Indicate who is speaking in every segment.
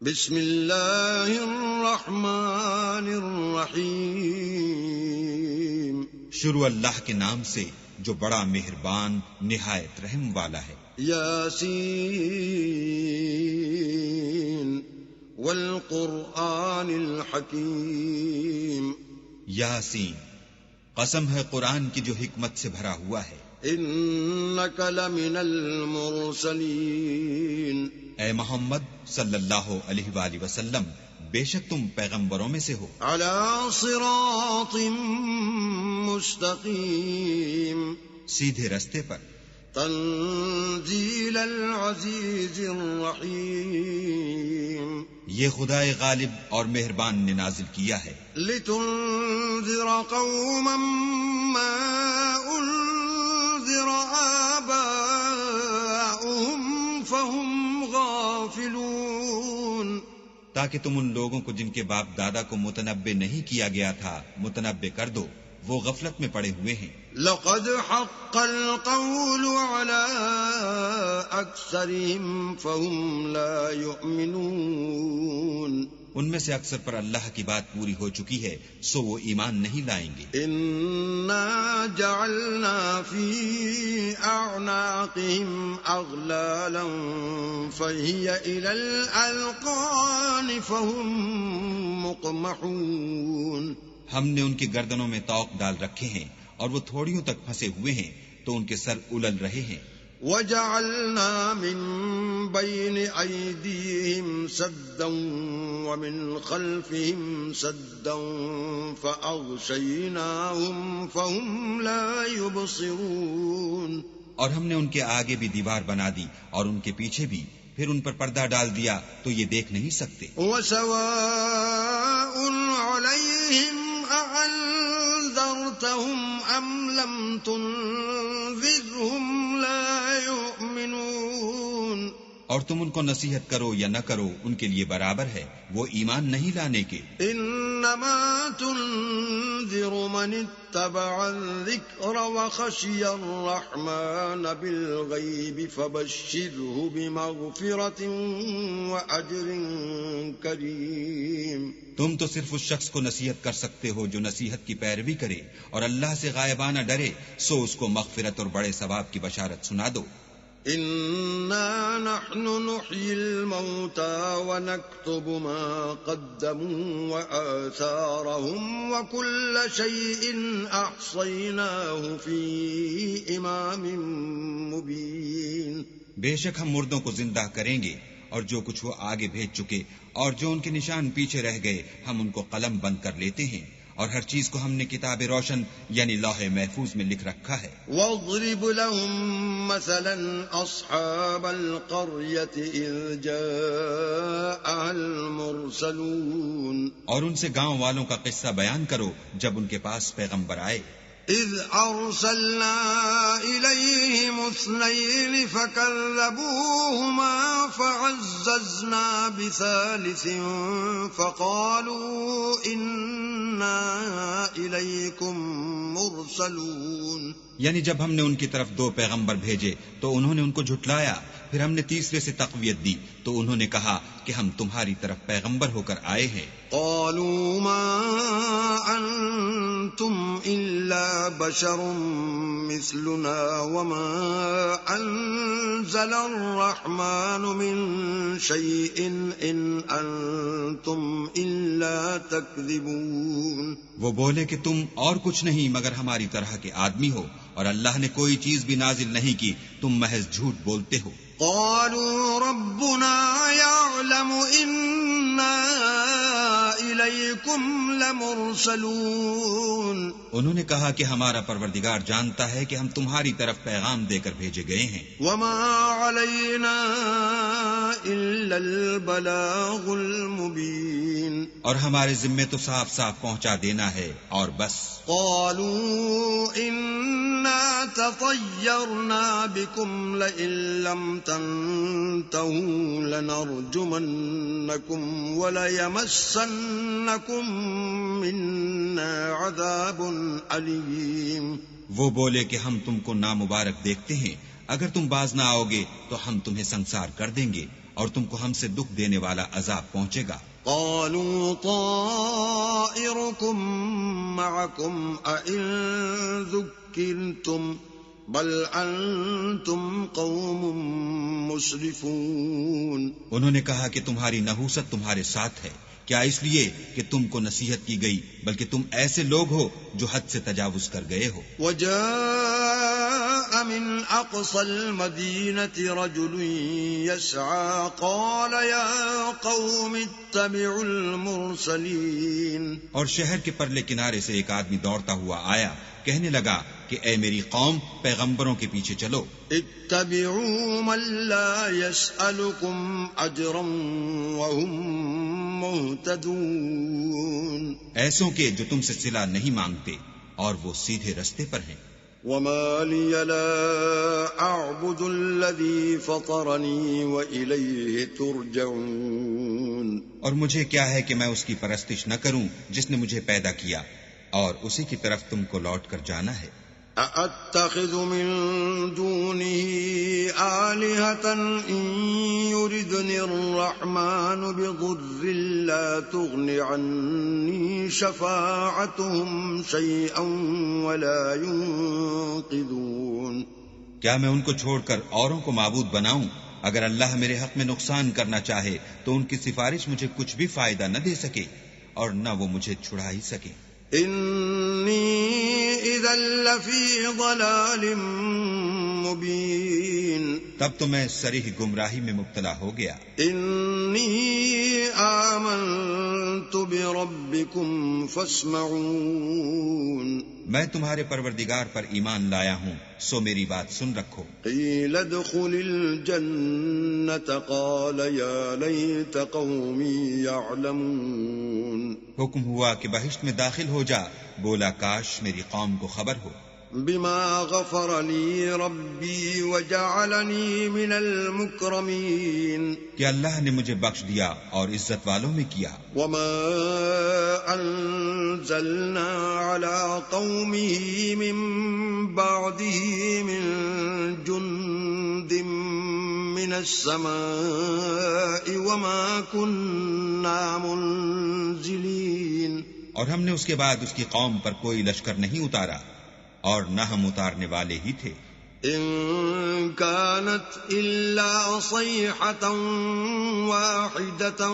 Speaker 1: بسم اللہ الرحمن الرحیم.
Speaker 2: شروع اللہ کے نام سے جو بڑا مہربان نہایت رحم والا ہے.
Speaker 1: یاسین والقرآن الحکیم.
Speaker 2: یاسین، قسم ہے قرآن کی جو حکمت سے بھرا ہوا ہے.
Speaker 1: انک لمن المرسلین.
Speaker 2: اے محمد صلی اللہ علیہ وآلہ وسلم، بے شک تم پیغمبروں میں سے ہو.
Speaker 1: علی صراط مستقیم.
Speaker 2: سیدھے رستے پر.
Speaker 1: تنزیل العزیز الرحیم.
Speaker 2: یہ خدائے غالب اور مہربان نے نازل کیا ہے.
Speaker 1: لتنذر قوما ما انذر آباؤهم فهم غافلون.
Speaker 2: تاکہ تم ان لوگوں کو جن کے باپ دادا کو متنبع نہیں کیا گیا تھا متنبع کر دو، وہ غفلت میں پڑے ہوئے ہیں.
Speaker 1: لقد حق القول على أكثرهم فهم لا يؤمنون.
Speaker 2: ان میں سے اکثر پر اللہ کی بات پوری ہو چکی ہے سو وہ ایمان نہیں لائیں گے.
Speaker 1: انا جعلنا في اعناقهم اغلالا فهي الى الاذقان فهم مقمحون.
Speaker 2: ہم نے ان کی گردنوں میں طوق ڈال رکھے ہیں اور وہ تھوڑیوں تک پھنسے ہوئے ہیں تو ان کے سر الل رہے ہیں.
Speaker 1: وجعلنا من بين أيديهم سدا ومن خلفهم سدا فأغشيناهم فهم لا يبصرون.
Speaker 2: اور ہم نے ان کے آگے بھی دیوار بنا دی اور ان کے پیچھے بھی، پھر ان پر پردہ ڈال دیا تو یہ دیکھ نہیں سکتے.
Speaker 1: وسواء عليهم أأنذرتهم أم لم تنذرهم لا يؤمنون.
Speaker 2: اور تم ان کو نصیحت کرو یا نہ کرو ان کے لیے برابر ہے، وہ ایمان نہیں لانے کے.
Speaker 1: انما تنذر من اتبع الذکر وخشی الرحمن بالغیب فبشره بمغفرة وأجر کریم.
Speaker 2: تم تو صرف اس شخص کو نصیحت کر سکتے ہو جو نصیحت کی پیروی کرے اور اللہ سے غائبانہ ڈرے، سو اس کو مغفرت اور بڑے ثواب کی بشارت سنا دو.
Speaker 1: إنا نحن نحيي الموتى ونكتب ما قدموا وآثارهم وكل شيء أحصيناه في إمام مبين.
Speaker 2: بے شک ہم مردوں کو زندہ کریں گے اور جو کچھ وہ آگے بھیج چکے اور جو ان کے نشان پیچھے رہ گئے ہم ان کو قلم بند کر لیتے ہیں، اور ہر چیز کو ہم نے کتاب روشن یعنی لوح محفوظ میں لکھ رکھا ہے.
Speaker 1: واضرب لهم مثلا اصحاب القرية اذ جاءها المرسلون.
Speaker 2: اور ان سے گاؤں والوں کا قصہ بیان کرو جب ان کے پاس پیغمبر آئے.
Speaker 1: اذ ارسلنا الیہم اثنین فکذبوہما فعززنا بثالث فقالوا انا الیکم مرسلون.
Speaker 2: یعنی جب ہم نے ان کی طرف 2 پیغمبر بھیجے تو انہوں نے ان کو جھٹلایا، پھر ہم نے تیسرے سے تقویت دی تو انہوں نے کہا کہ ہم تمہاری طرف پیغمبر ہو کر آئے ہیں.
Speaker 1: قالوا ما انتم الا بشر مثلنا وما انزل الرحمن من شيء ان انتم الا تكذبون.
Speaker 2: وہ بولے کہ تم اور کچھ نہیں مگر ہماری طرح کے آدمی ہو اور اللہ نے کوئی چیز بھی نازل نہیں کی، تم محض جھوٹ بولتے ہو.
Speaker 1: قالوا ربنا يعلم إنا إليكم لمرسلون.
Speaker 2: انہوں نے کہا کہ ہمارا پروردگار جانتا ہے کہ ہم تمہاری طرف پیغام دے کر بھیجے گئے ہیں.
Speaker 1: وما علينا إلا البلاغ المبين.
Speaker 2: اور ہمارے ذمے تو صاف صاف پہنچا دینا ہے اور بس.
Speaker 1: قالوا إنا تطيرنا بكم لئن لم تنتهوا لنرجمنكم وليمسنكم منا عذاب أليم.
Speaker 2: وہ بولے کہ ہم تم کو نامبارک دیکھتے ہیں، اگر تم باز نہ آؤ گے تو ہم تمہیں سنسار کر دیں گے اور تم کو ہم سے دکھ دینے والا عذاب پہنچے گا۔
Speaker 1: قالوا طائركم معكم أئن ذكرتم بل أنتم قوم مسرفون۔
Speaker 2: انہوں نے کہا کہ تمہاری نحوست تمہارے ساتھ ہے، کیا اس لیے کہ تم کو نصیحت کی گئی، بلکہ تم ایسے لوگ ہو جو حد سے تجاوز کر گئے ہو۔
Speaker 1: وجاء من أقصى المدينة رجل يسعى قال يا قوم اتبعوا المرسلين۔
Speaker 2: اور شہر کے پرلے کنارے سے ایک آدمی دوڑتا ہوا آیا، کہنے لگا کہ اے میری قوم، پیغمبروں کے پیچھے چلو۔
Speaker 1: اتبعوا من لا يسألكم أجرا وهم مهتدون۔
Speaker 2: ایسوں کے جو تم سے صلہ نہیں مانگتے اور وہ سیدھے رستے پر ہیں۔
Speaker 1: وما لي لا أعبد الذي فطرني وإليه ترجعون۔
Speaker 2: اور مجھے کیا ہے کہ میں اس کی پرستش نہ کروں جس نے مجھے پیدا کیا، اور اسی کی طرف تم کو لوٹ کر جانا ہے۔
Speaker 1: أأتخذ من دونه آلهة إن يردني الرحمن بضر لا تغن عني شفاعتهم شيئا ولا ينقذون۔
Speaker 2: کیا میں ان کو چھوڑ کر اوروں کو معبود بناؤں؟ اگر اللہ میرے حق میں نقصان کرنا چاہے تو ان کی سفارش مجھے کچھ بھی فائدہ نہ دے سکے اور نہ وہ مجھے چھڑا ہی سکے۔
Speaker 1: انی اذا لفی ضلال مبین۔
Speaker 2: تب تو میں صریح گمراہی میں مبتلا ہو گیا۔
Speaker 1: انی آمنت بربکم فاسمعون۔
Speaker 2: میں تمہارے پروردگار پر ایمان لایا ہوں، سو میری بات سن رکھو۔
Speaker 1: قیل ادخل الجنة قال یا لیت قومی یعلمون۔
Speaker 2: حکم ہوا کہ بہشت میں داخل ہو جا، بولا کاش میری قوم کو خبر ہو۔
Speaker 1: بما غفر لی ربی وجعلنی من المکرمین۔
Speaker 2: کہ اللہ نے مجھے بخش دیا اور عزت والوں میں کیا۔
Speaker 1: وما انزلنا على قومه من بعده من جند من السماء وما كنا منزلین۔
Speaker 2: اور ہم نے اس کے بعد اس کی قوم پر کوئی لشکر نہیں اتارا اور نہ ہم اتارنے والے ہی تھے۔
Speaker 1: ان كانت الا صيحة واحدة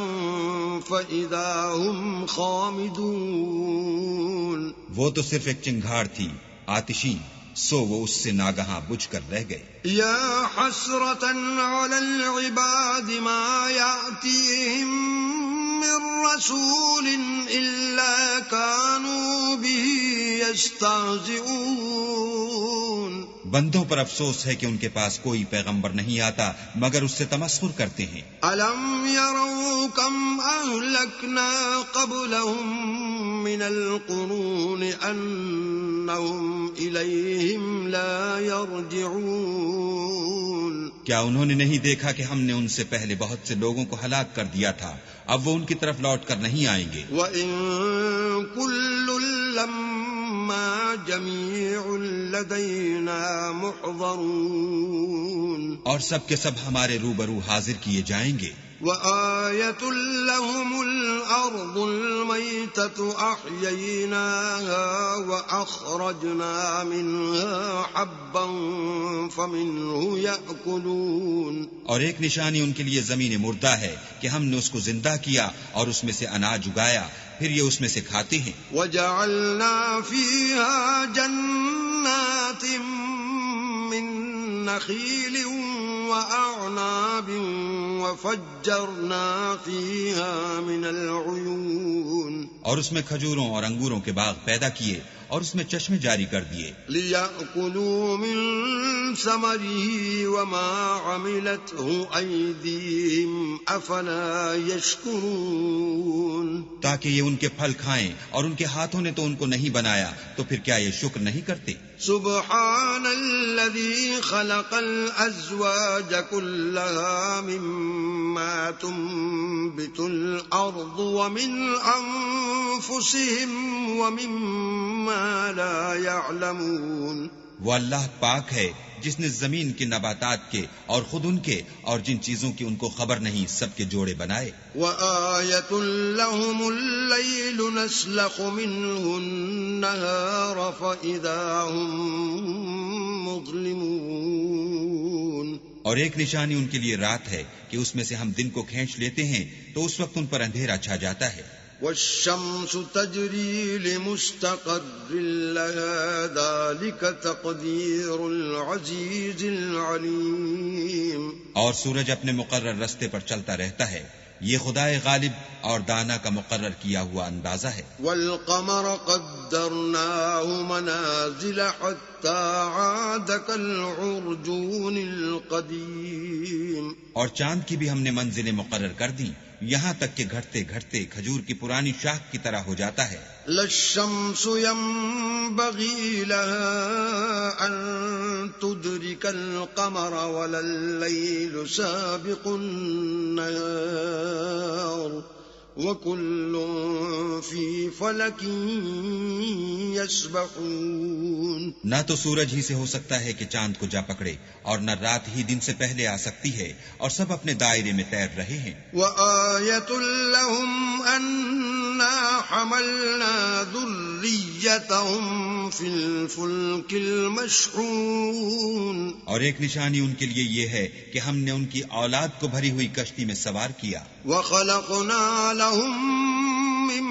Speaker 1: فإذا هم خامدون۔
Speaker 2: وہ تو صرف ایک چنگھاڑ تھی آتشی، سو وہ اس سے ناگہاں بجھ کر رہ گئے۔
Speaker 1: یا حسرة على العباد ما يأتيهم من رسول إلا كانوا به يستهزئون۔
Speaker 2: بندوں پر افسوس ہے کہ ان کے پاس کوئی پیغمبر نہیں آتا مگر اس سے تمسخر کرتے ہیں۔
Speaker 1: أَلَمْ يَرَوْا كَمْ أَهْلَكْنَا قَبْلَهُمْ مِنَ الْقُرُونِ أَنَّهُمْ إِلَيْهِمْ لَا يَرْجِعُونَ۔
Speaker 2: کیا انہوں نے نہیں دیکھا کہ ہم نے ان سے پہلے بہت سے لوگوں کو ہلاک کر دیا تھا، اب وہ ان کی طرف لوٹ کر نہیں آئیں گے۔
Speaker 1: وَإِن كُلٌّ لَمَّا جَمِيعٌ لَدَيْنَا مُحْضَرُونَ۔
Speaker 2: اور سب کے سب ہمارے روبرو حاضر کیے جائیں گے۔
Speaker 1: وآية لهم الأرض الميتة أحييناها وأخرجنا منها حبا فمنه يأكلون۔
Speaker 2: اور ایک نشانی ان کے لیے زمین مردہ ہے کہ ہم نے اس کو زندہ کیا اور اس میں سے اناج اگایا، پھر یہ اس میں سے کھاتے ہیں۔
Speaker 1: وجعلنا فيها جنات من نخيل وأعناب وفجرنا فيها من العيون۔
Speaker 2: اور اس میں کھجوروں اور انگوروں کے باغ پیدا کیے اور اس میں چشمے جاری کر دیے۔
Speaker 1: لِيَأْكُلُوا مِن ثَمَرِهِ وَمَا عَمِلَتْهُ أَيْدِيهِمْ أَفَلَا يَشْكُرُونَ۔
Speaker 2: تاکہ یہ ان کے پھل کھائیں، اور ان کے ہاتھوں نے تو ان کو نہیں بنایا، تو پھر کیا یہ شکر نہیں کرتے؟
Speaker 1: سبحان الذي خلق الأزواج كلها مما تنبت الأرض ومن أنفسهم ومما لا يعلمون۔
Speaker 2: وہ اللہ پاک ہے جس نے زمین کے نباتات کے اور خود ان کے اور جن چیزوں کی ان کو خبر نہیں سب کے جوڑے بنائے.
Speaker 1: وَآيَةٌ لَهُمُ اللَّيْلُ نَسْلَخُ مِنْهُ النَّهَارَ فَإِذَا هُمْ مُظْلِمُونَ.
Speaker 2: اور ایک نشانی ان کے لیے رات ہے کہ اس میں سے ہم دن کو کھینچ لیتے ہیں تو اس وقت ان پر اندھیرا چھا جاتا ہے.
Speaker 1: وَالشَّمْسُ تَجْرِي لِمُسْتَقَرٍّ لَهَا ذَلِكَ تَقْدِيرُ الْعَزِيزِ الْعَلِيمِ.
Speaker 2: اور سورج اپنے مقرر رستے پر چلتا رہتا ہے، یہ خدائے غالب اور دانا کا مقرر کیا ہوا اندازہ ہے.
Speaker 1: وَالْقَمَرَ قَدَّرْنَاهُ مَنَازِلَ حَتَّى عَادَ كَالْعُرْجُونِ الْقَدِيمِ.
Speaker 2: اور چاند کی بھی ہم نے منزلیں مقرر کر دیں یہاں تک کہ گھٹتے گھٹتے کھجور کی پرانی شاخ کی طرح ہو جاتا ہے.
Speaker 1: لا الشمس ينبغي لها أن تدرك القمر ولا الليل سابق النهار وكل في فلك يسبحون.
Speaker 2: نہ تو سورج ہی سے ہو سکتا ہے کہ چاند کو جا پکڑے اور نہ رات ہی دن سے پہلے آ سکتی ہے، اور سب اپنے دائرے میں تیر رہے ہیں.
Speaker 1: وآية لهم أنا حملنا ذريتهم في الفلك المشحون.
Speaker 2: اور ایک نشانی ان کے لیے یہ ہے کہ ہم نے ان کی اولاد کو بھری ہوئی کشتی میں سوار کیا.
Speaker 1: وخلقنا لهم من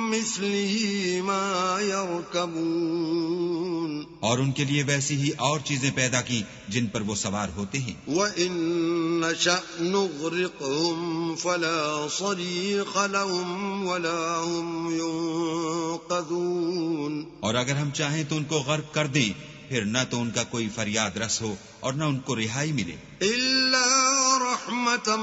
Speaker 1: مثله ما يركبون.
Speaker 2: اور ان کے لیے ویسی ہی اور چیزیں پیدا کی جن پر وہ سوار ہوتے ہیں.
Speaker 1: وَإِن نَّشَأْ نُغْرِقْهُمْ فَلَا صَرِيخَ لَهُمْ وَلَا هُمْ يُنقَذُونَ.
Speaker 2: اور اگر ہم چاہیں تو ان کو غرق کر دیں، پھر نہ تو ان کا کوئی فریاد رس ہو اور نہ ان کو رہائی ملے.
Speaker 1: إِلَّا رَحْمَةً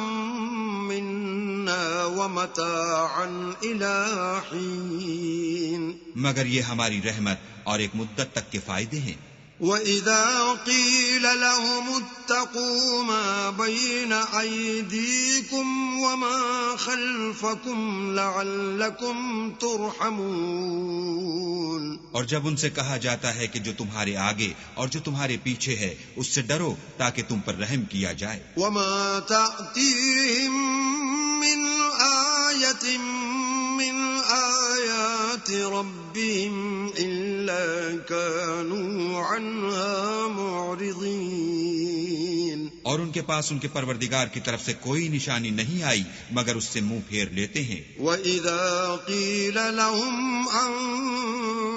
Speaker 1: مِنَّا وَمَتَاعًا إِلَىٰ حِينٍ.
Speaker 2: مگر یہ ہماری رحمت اور ایک مدت تک کے فائدے ہیں.
Speaker 1: وَإِذَا قِيلَ لَهُمُ اتَّقُوا مَا بَيْنَ أَيْدِيكُمْ وَمَا خَلْفَكُمْ لَعَلَّكُمْ تُرْحَمُونَ.
Speaker 2: اور جب ان سے کہا جاتا ہے کہ جو تمہارے آگے اور جو تمہارے پیچھے ہے اس سے ڈرو تاکہ تم پر رحم کیا جائے.
Speaker 1: وَمَا تَأْتِيهِم مِّنْ آيَةٍ مِّنْ آيَاتِ رَبِّهِمْ إِلَّا كَانُوا عَنْهَا مُعْرِضِينَ.
Speaker 2: اور ان کے پاس ان کے پروردگار کی طرف سے کوئی نشانی نہیں آئی مگر اس سے منہ پھیر لیتے ہیں.
Speaker 1: وَإِذَا قِيلَ لَهُمْ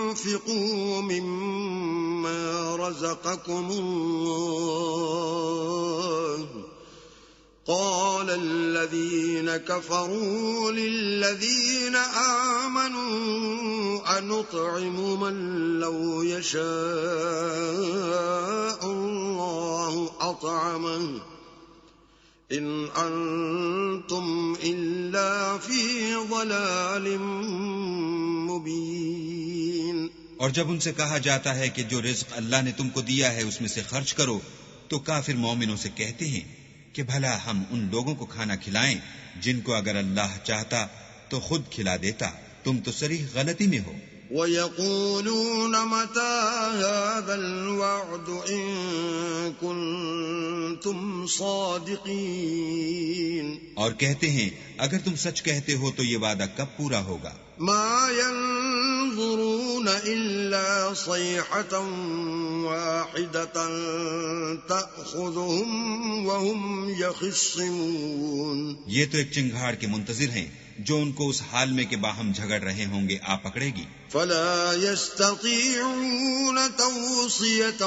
Speaker 1: أَنفِقُوا مِمَّا رَزَقَكُمُ اللَّهُ قَالَ الَّذِينَ كَفَرُوا لِلَّذِينَ آمَنُوا أَنُطْعِمُ مَن لَّوْ يَشَاءُ اللَّهُ أَطْعَمَهُ إِنْ أَنتُمْ إِلَّا فِي ضَلَالٍ مُّبِينٍ.
Speaker 2: اور جب ان سے کہا جاتا ہے کہ جو رزق اللہ نے تم کو دیا ہے اس میں سے خرچ کرو تو کافر مومنوں سے کہتے ہیں کہ بھلا ہم ان لوگوں کو کھانا کھلائیں جن کو اگر اللہ چاہتا تو خود کھلا دیتا. تم تو صریح غلطی میں ہو.
Speaker 1: وَيَقُولُونَ مَتَىٰ هَٰذَا الْوَعْدُ إِن كُنتُمْ صَادِقِينَ.
Speaker 2: اور کہتے ہیں اگر تم سچ کہتے ہو تو یہ وعدہ کب پورا ہوگا.
Speaker 1: مَا يَنظُرُونَ إِلَّا صَيْحَةً وَاحِدَةً تَأْخُذُهُمْ وَهُمْ يَخِصِّمُونَ.
Speaker 2: یہ تو ایک چنگھاڑ کے منتظر ہیں جو ان کو اس حال میں کہ باہم جھگڑ رہے ہوں گے آ پکڑے گی.
Speaker 1: فَلَا يَسْتَطِيعُونَ تَوْصِيَةً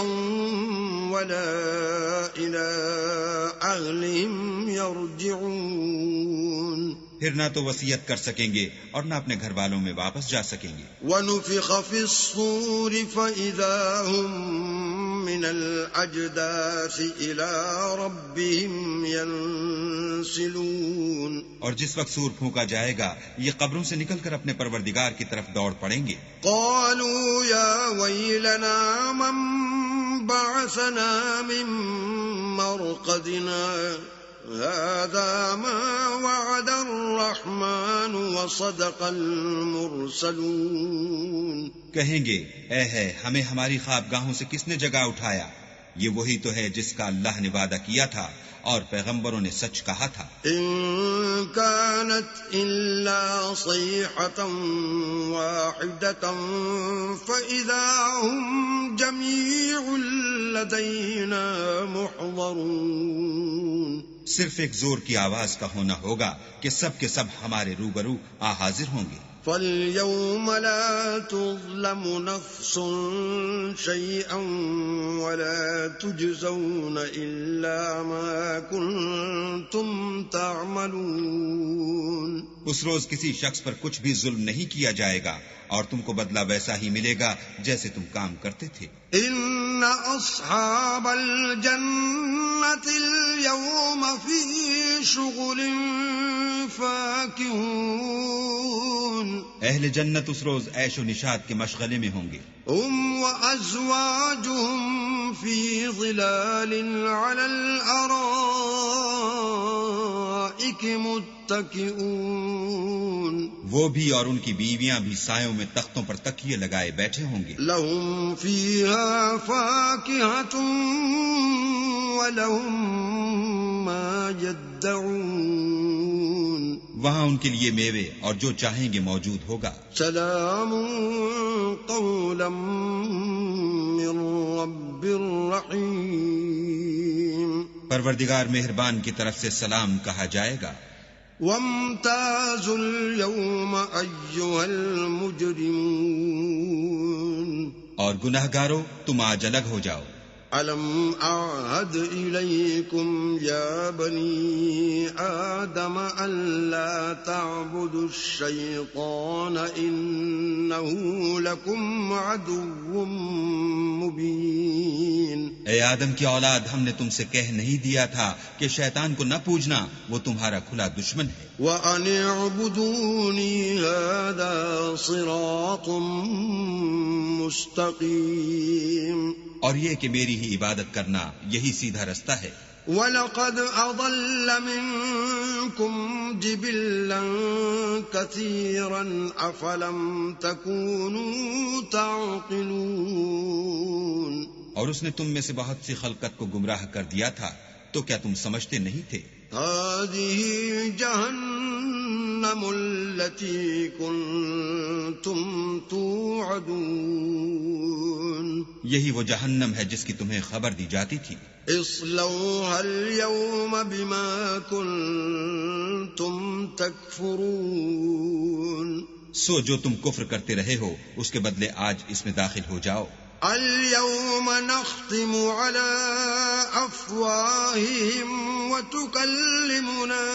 Speaker 1: وَلَا إِلَىٰ أَهْلِهِمْ يَرْجِعُونَ.
Speaker 2: پھر نہ تو وصیت کر سکیں گے اور نہ اپنے گھر والوں میں واپس جا سکیں گے.
Speaker 1: وَنُفِخَ فِي الصُّورِ فَإِذَا هُم مِّنَ الْأَجْدَاثِ إِلَىٰ رَبِّهِمْ يَنسِلُونَ.
Speaker 2: اور جس وقت سور پھونکا جائے گا یہ قبروں سے نکل کر اپنے پروردگار کی طرف دوڑ پڑیں گے.
Speaker 1: قَالُوا يَا وَيْلَنَا مَن بَعَثَنَا مِن مَّرْقَدِنَا هَٰذَا مَا وَعَدَ الرَّحْمَٰنُ وَصَدَقَ الْمُرْسَلُونَ.
Speaker 2: کہیں گے اے ہے ہمیں ہماری خوابگاہوں سے کس نے جگا اٹھایا، یہ وہی تو ہے جس کا اللہ نے وعدہ کیا تھا اور پیغمبروں نے سچ کہا تھا.
Speaker 1: إن كانت إلا صيحة واحدة فإذا هم جميع لدينا محضرون.
Speaker 2: صرف ایک زور کی آواز کا ہونا ہوگا کہ سب کے سب ہمارے روبرو حاضر ہوں گے.
Speaker 1: فَالْيَوْمَ لَا تُظْلَمُ نَفْسٌ شَيْئًا وَلَا تُجْزَوْنَ إِلَّا مَا كُنتُمْ تَعْمَلُونَ.
Speaker 2: اس روز کسی شخص پر کچھ بھی ظلم نہیں کیا جائے گا اور تم کو بدلہ ویسا ہی ملے گا جیسے تم کام کرتے تھے.
Speaker 1: إِنَّ أَصْحَابَ الْجَنَّةِ الْيَوْمَ فِي شُغُلٍ فَاكِهُونَ.
Speaker 2: اہل جنت اس روز عیش و نشاط کے مشغلے میں ہوں گے.
Speaker 1: هم وأزواجهم في ظلال على الأرائك متكئون.
Speaker 2: وہ بھی اور ان کی بیویاں بھی سایوں میں تختوں پر تکیے لگائے بیٹھے ہوں گے.
Speaker 1: لهم فيها فاكهة ولهم ما يدعون.
Speaker 2: وہاں ان کے لیے میوے اور جو چاہیں گے موجود ہوگا.
Speaker 1: سلام قولا من رب الرحیم.
Speaker 2: پروردگار مہربان کی طرف سے سلام کہا جائے گا.
Speaker 1: وامتازوا اليوم ایها المجرمون.
Speaker 2: اور گناہگارو تم آج الگ ہو جاؤ.
Speaker 1: ألم أعهد إليكم يا بني آدم ألا تعبدوا الشيطان إنه لكم عدو مبين.
Speaker 2: اے آدم کی اولاد، ہم نے تم سے کہہ نہیں دیا تھا کہ شیطان کو نہ پوجنا، وہ تمہارا کھلا دشمن ہے.
Speaker 1: وَأَنِ اعْبُدُونِي هَذَا صِرَاطٌ مُسْتَقِيمٌ.
Speaker 2: اور یہ کہ میری ہی عبادت کرنا یہی سیدھا رستہ ہے.
Speaker 1: وَلَقَدْ أَضَلَّ مِنكُمْ جِبِلًّا كَثِيرًا أَفَلَمْ تَكُونُوا تَعْقِلُونَ.
Speaker 2: اور اس نے تم میں سے بہت سی خلقت کو گمراہ کر دیا تھا، تو کیا تم سمجھتے نہیں تھے؟
Speaker 1: هذه جهنم التي كنتم توعدون.
Speaker 2: یہی وہ جہنم ہے جس کی تمہیں خبر دی جاتی تھی.
Speaker 1: اصلوها اليوم بما كنتم تكفرون.
Speaker 2: سو جو تم کفر کرتے رہے ہو اس کے بدلے آج اس میں داخل ہو جاؤ.
Speaker 1: اليوم نختم على أفواههم وتكلمنا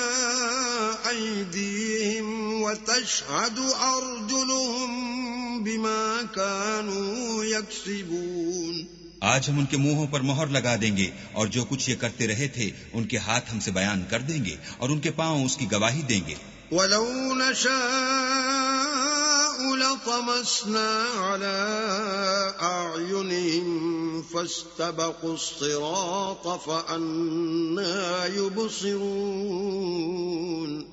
Speaker 1: أيديهم وتشهد أرجلهم بما كانوا يكسبون.
Speaker 2: آج ہم ان کے منہوں پر مہر لگا دیں گے اور جو کچھ یہ کرتے رہے تھے ان کے ہاتھ ہم سے بیان کر دیں گے اور ان کے پاؤں اس کی گواہی دیں گے.
Speaker 1: وَلَوْ نَشَاءُ لَطَمَسْنَا عَلَىٰ أَعْيُنِهِمْ فَاسْتَبَقُوا الصِّرَاطَ فَأَنَّىٰ يُبْصِرُونَ.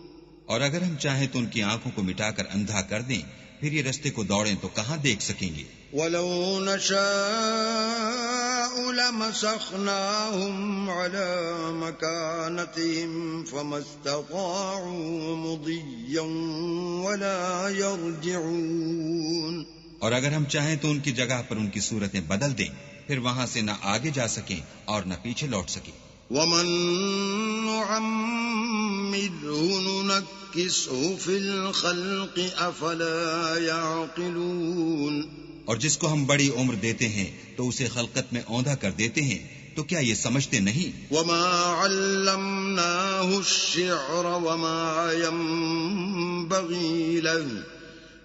Speaker 2: اور اگر ہم چاہیں تو ان کی آنکھوں کو مٹا کر اندھا کر دیں، پھر یہ رستے کو دوڑیں تو کہاں دیکھ سکیں گے.
Speaker 1: وَلَوْ نَشَاءُ لَمَسَخْنَاهُمْ عَلَىٰ مَكَانَتِهِمْ فَمَا اسْتَطَاعُوا مُضِيًّا وَلَا يَرْجِعُونَ.
Speaker 2: اور اگر ہم چاہیں تو ان کی جگہ پر ان کی صورتیں بدل دیں، پھر وہاں سے نہ آگے جا سکیں اور نہ پیچھے لوٹ سکیں.
Speaker 1: وَمَن نُّعَمِّرْهُ نُنَكِّسْهُ فِي الْخَلْقِ أَفَلَا يَعْقِلُونَ.
Speaker 2: اور جس کو ہم بڑی عمر دیتے ہیں تو اسے خلقت میں اوندھا کر دیتے ہیں، تو کیا یہ سمجھتے نہیں؟
Speaker 1: وَمَا عَلَّمْنَاهُ الشِّعْرَ وَمَا يَنبَغِي لَهُ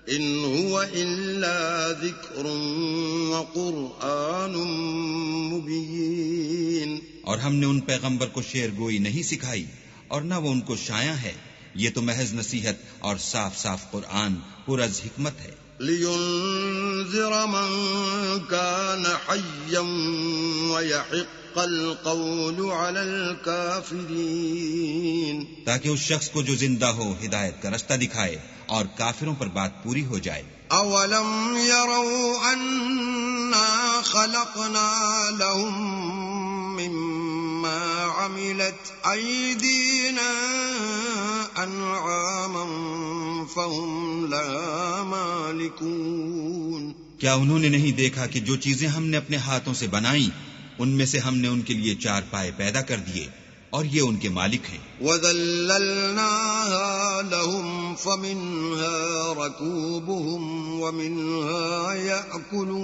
Speaker 1: إِنْ هُوَ إِلَّا ذِكْرٌ وَقُرْآنٌ مُبِينٌ.
Speaker 2: اور ہم نے ان پیغمبر کو شعر گوئی نہیں سکھائی اور نہ وہ ان کو شایع ہے، یہ تو محض نصیحت اور صاف صاف قرآن پرز حکمت ہے.
Speaker 1: لِيُنذِرَ مَن كَانَ حَيًّا وَيَحِقَّ الْقَوْلُ عَلَى الْكَافِرِينَ.
Speaker 2: تاکہ اس شخص کو جو زندہ ہو ہدایت کا رستہ دکھائے اور کافروں پر بات پوری ہو جائے.
Speaker 1: أَوَلَمْ يَرَوْا أَنَّا خَلَقْنَا لَهُم مما عملت أيدينا أنعاما فهم لها مالكون
Speaker 2: کیا انہوں نے نہیں دیکھا کہ جو چیزیں ہم نے اپنے ہاتھوں سے بنائیں ان میں سے ہم نے ان کے لیے چار پائے پیدا کر دیے اور یہ ان کے مالک ہیں.
Speaker 1: وَذَلَّلْنَاهَا لَهُمْ فَمِنْهَا رَكُوبُهُمْ وَمِنْهَا يَأْكُلُونَ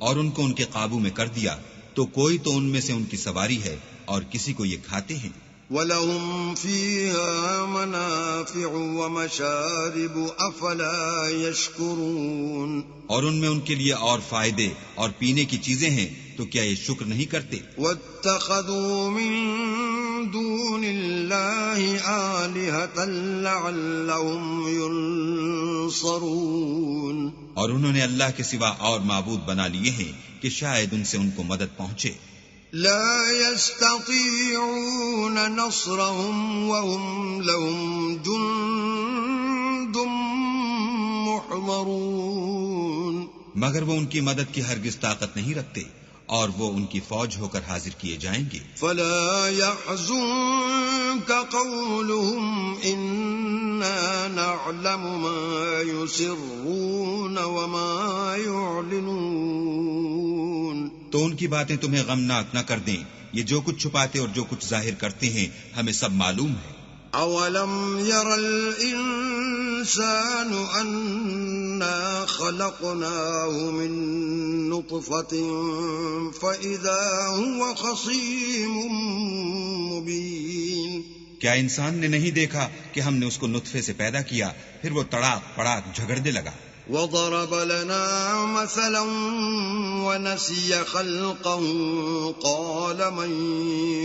Speaker 2: اور ان کو ان کے قابو میں کر دیا تو کوئی تو ان میں سے ان کی سواری ہے اور کسی کو یہ کھاتے ہیں.
Speaker 1: وَلَهُمْ فِيهَا مَنَافِعُ وَمَشَارِبُ أَفَلَا يَشْكُرُونَ
Speaker 2: اور ان میں ان کے لیے اور فائدے اور پینے کی چیزیں ہیں تو کیا یہ شکر نہیں کرتے.
Speaker 1: وَاتَّخَذُوا مِن دُونِ اللَّهِ آلِهَةً لَعَلَّهُمْ يُنصَرُونَ
Speaker 2: اور انہوں نے اللہ کے سوا اور معبود بنا لیے ہیں کہ شاید ان سے ان کو مدد پہنچے.
Speaker 1: لا يستطيعون نصرهم وهم لهم جند محضرون
Speaker 2: مگر وہ ان کی مدد کی ہرگز طاقت نہیں رکھتے اور وہ ان کی فوج ہو کر حاضر کیے جائیں گے.
Speaker 1: فلا يحزنك قولهم إنا نعلم ما يسرون وما يعلنون
Speaker 2: تو ان کی باتیں تمہیں غمناک نہ کر دیں. یہ جو کچھ چھپاتے اور جو کچھ ظاہر کرتے ہیں ہمیں سب معلوم ہے.
Speaker 1: اولم ير الانسان انا خلقناه من نطفة فاذا هو خصيم مبين
Speaker 2: کیا انسان نے نہیں دیکھا کہ ہم نے اس کو نطفے سے پیدا کیا پھر وہ تڑاک پڑاک جھگڑنے لگا.
Speaker 1: وضرب لنا مثلا ونسي خلقه قال من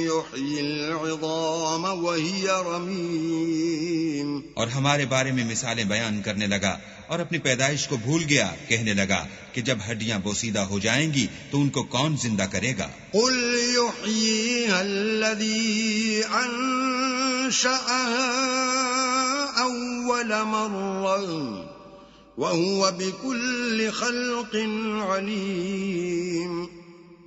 Speaker 1: يحيي العظام وهي رميم
Speaker 2: اور ہمارے بارے میں مثالیں بیان کرنے لگا اور اپنی پیدائش کو بھول گیا. کہنے لگا کہ جب ہڈیاں بوسیدہ ہو جائیں گی تو ان کو کون زندہ کرے گا.
Speaker 1: قل يحييها الذي أنشأها أول مرة وَهُوَ بِكُلِّ خَلْقٍ عَلِيمٌ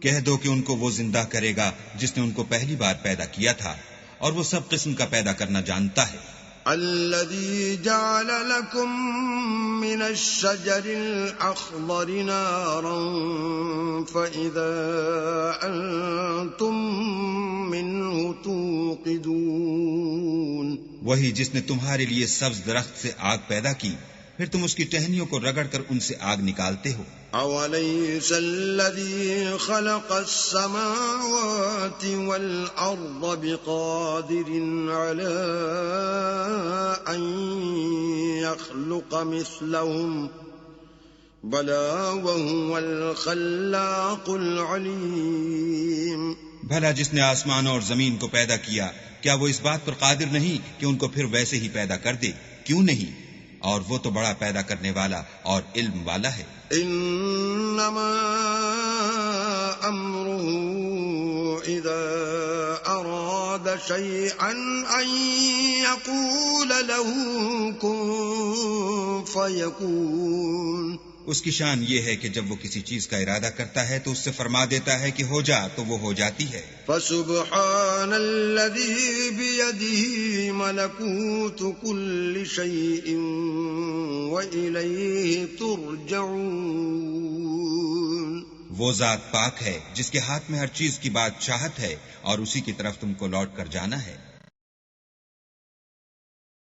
Speaker 2: کہہ دو کہ ان کو وہ زندہ کرے گا جس نے ان کو پہلی بار پیدا کیا تھا اور وہ سب قسم کا پیدا کرنا جانتا ہے.
Speaker 1: الَّذِي جَعَلَ لَكُم مِّنَ الشَّجَرِ الْأَخْضَرِ نَارًا فَإِذَا أَنتُم مِّنْهُ تُوقِدُونَ
Speaker 2: وہی جس نے تمہارے لیے سبز درخت سے آگ پیدا کی پھر تم اس کی ٹہنیوں کو رگڑ کر ان سے آگ نکالتے ہو.
Speaker 1: أَوَلَيْسَ الَّذِي خَلَقَ السَّمَاوَاتِ وَالْأَرْضَ بِقَادِرٍ عَلَىٰ أَن يَخْلُقَ مِثْلَهُمْ بَلَىٰ وَهُوَ الْخَلَّاقُ الْعَلِيمُ
Speaker 2: بھلا جس نے آسمان اور زمین کو پیدا کیا کیا وہ اس بات پر قادر نہیں کہ ان کو پھر ویسے ہی پیدا کر دے؟ کیوں نہیں؟ اور وہ تو بڑا پیدا کرنے والا اور علم والا ہے.
Speaker 1: انما امره اذا اراد شيئا ان يقول له كن فيكون
Speaker 2: اس کی شان یہ ہے کہ جب وہ کسی چیز کا ارادہ کرتا ہے تو اس سے فرما دیتا ہے کہ ہو جا تو وہ ہو جاتی ہے.
Speaker 1: فسبحان الذي بيده ملكوت كل شيء وإليه ترجعون
Speaker 2: وہ ذات پاک ہے جس کے ہاتھ میں ہر چیز کی بادشاہت ہے اور اسی کی طرف تم کو لوٹ کر جانا ہے.